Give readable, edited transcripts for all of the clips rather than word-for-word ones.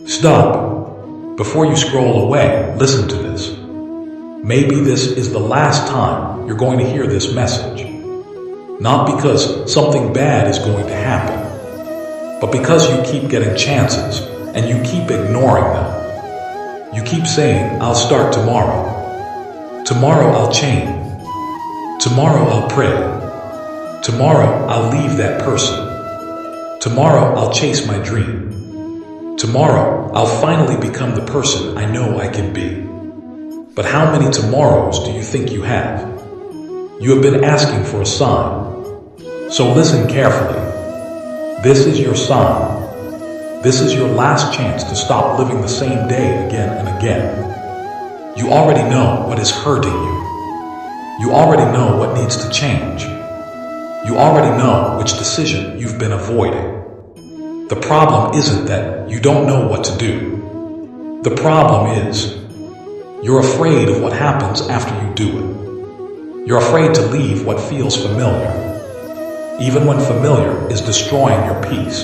Stop. Before you scroll away, listen to this. Maybe this is the last time you're going to hear this message. Not because something bad is going to happen, but because you keep getting chances and you keep ignoring them. You keep saying, I'll start tomorrow. Tomorrow I'll change. Tomorrow I'll pray. Tomorrow I'll leave that person. Tomorrow I'll chase my dream. Tomorrow I'll finally become the person I know I can be. But how many tomorrows do you think you have? You have been asking for a sign. So listen carefully. This is your sign. This is your last chance to stop living the same day again and again. You already know what is hurting you. You already know what needs to change. You already know which decision you've been avoiding. The problem isn't that you don't know what to do. The problem is, you're afraid of what happens after you do it. You're afraid to leave what feels familiar, even when familiar is destroying your peace.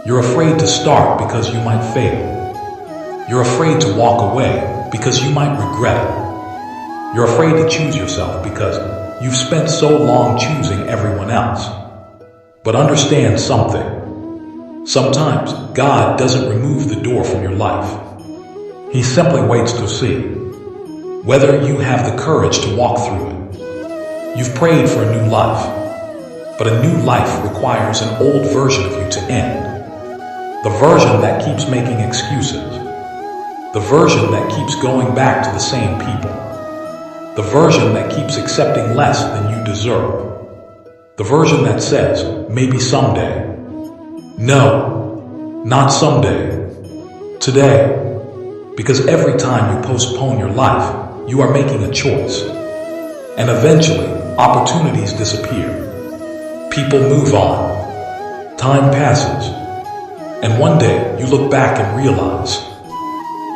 You're afraid to start because you might fail. You're afraid to walk away because you might regret it. You're afraid to choose yourself because you've spent so long choosing everyone else. But understand something. Sometimes God doesn't remove the door from your life. He simply waits to see whether you have the courage to walk through it. You've prayed for a new life, but a new life requires an old version of you to end. The version that keeps making excuses. The version that keeps going back to the same people. The version that keeps accepting less than you deserve. The version that says, maybe someday. No, not someday. Today. Because every time you postpone your life, you are making a choice. And eventually, opportunities disappear. People move on. Time passes. And one day, you look back and realize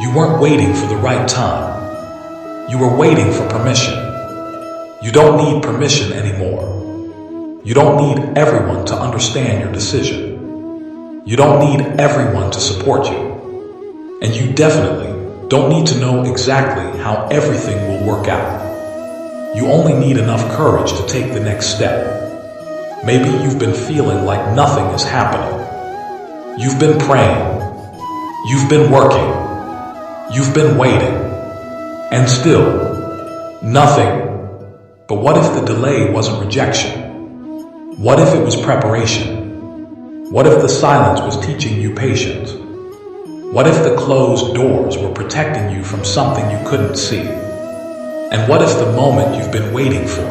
you weren't waiting for the right time. You were waiting for permission. You don't need permission anymore. You don't need everyone to understand your decision. You don't need everyone to support you. And you definitely don't need to know exactly how everything will work out. You only need enough courage to take the next step. Maybe you've been feeling like nothing is happening. You've been praying. You've been working. You've been waiting. And still, nothing. But what if the delay wasn't rejection? What if it was preparation? What if the silence was teaching you patience? What if the closed doors were protecting you from something you couldn't see? And what if the moment you've been waiting for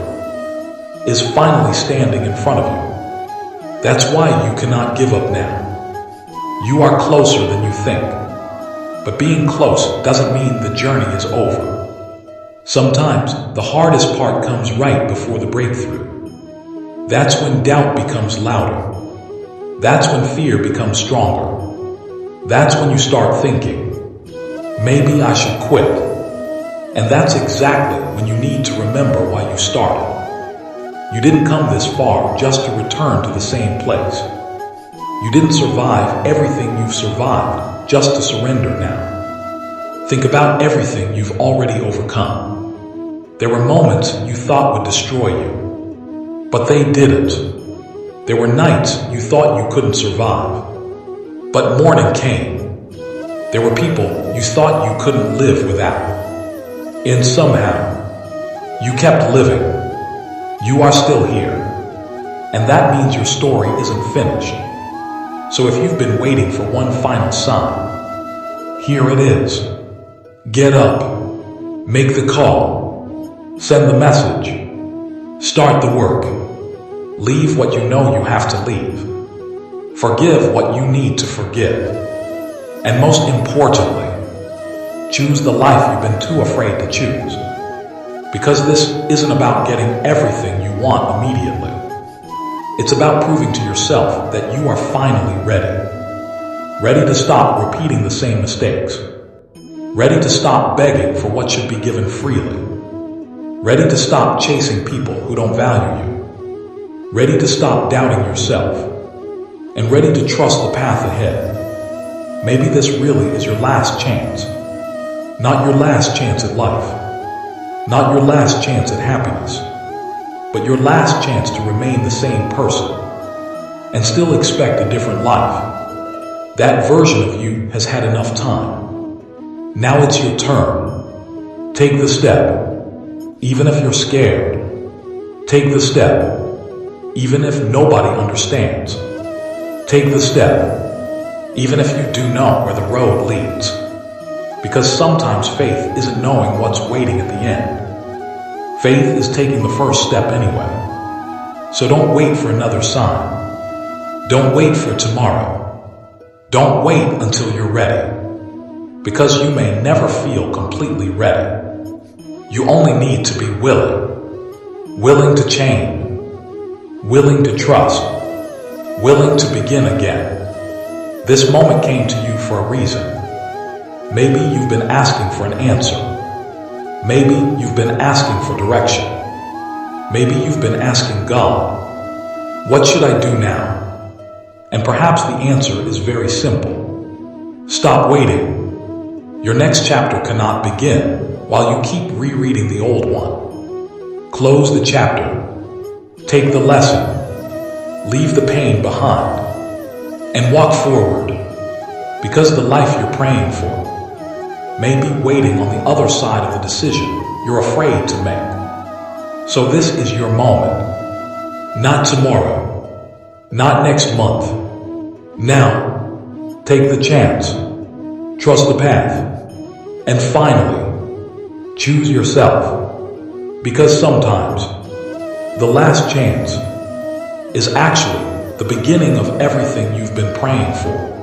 is finally standing in front of you? That's why you cannot give up now. You are closer than you think. But being close doesn't mean the journey is over. Sometimes the hardest part comes right before the breakthrough. That's when doubt becomes louder. That's when fear becomes stronger. That's when you start thinking, maybe I should quit. And that's exactly when you need to remember why you started. You didn't come this far just to return to the same place. You didn't survive everything you've survived just to surrender now. Think about everything you've already overcome. There were moments you thought would destroy you, but they didn't. There were nights you thought you couldn't survive. But morning came. There were people you thought you couldn't live without. And somehow, you kept living. You are still here. And that means your story isn't finished. So if you've been waiting for one final sign, here it is. Get up. Make the call. Send the message. Start the work. Leave what you know you have to leave. Forgive what you need to forgive. And most importantly, choose the life you've been too afraid to choose. Because this isn't about getting everything you want immediately. It's about proving to yourself that you are finally ready. Ready to stop repeating the same mistakes. Ready to stop begging for what should be given freely. Ready to stop chasing people who don't value you. Ready to stop doubting yourself. And ready to trust the path ahead. Maybe this really is your last chance. Not your last chance at life. Not your last chance at happiness. But your last chance to remain the same person and still expect a different life. That version of you has had enough time. Now it's your turn. Take the step. Even if you're scared. Take the step. Even if nobody understands. Take the step. Even if you do know where the road leads. Because sometimes faith isn't knowing what's waiting at the end. Faith is taking the first step anyway. So don't wait for another sign. Don't wait for tomorrow. Don't wait until you're ready. Because you may never feel completely ready. You only need to be willing. Willing to change. Willing to trust. Willing to begin again. This moment came to you for a reason. Maybe you've been asking for an answer. Maybe you've been asking for direction. Maybe you've been asking God, what should I do now? And perhaps the answer is very simple. Stop waiting. Your next chapter cannot begin while you keep rereading the old one. Close the chapter. Take the lesson. Leave the pain behind. And walk forward. Because the life you're praying for may be waiting on the other side of the decision you're afraid to make. So this is your moment. Not tomorrow. Not next month. Now, take the chance. Trust the path. And finally, choose yourself. Because sometimes, the last chance is actually the beginning of everything you've been praying for.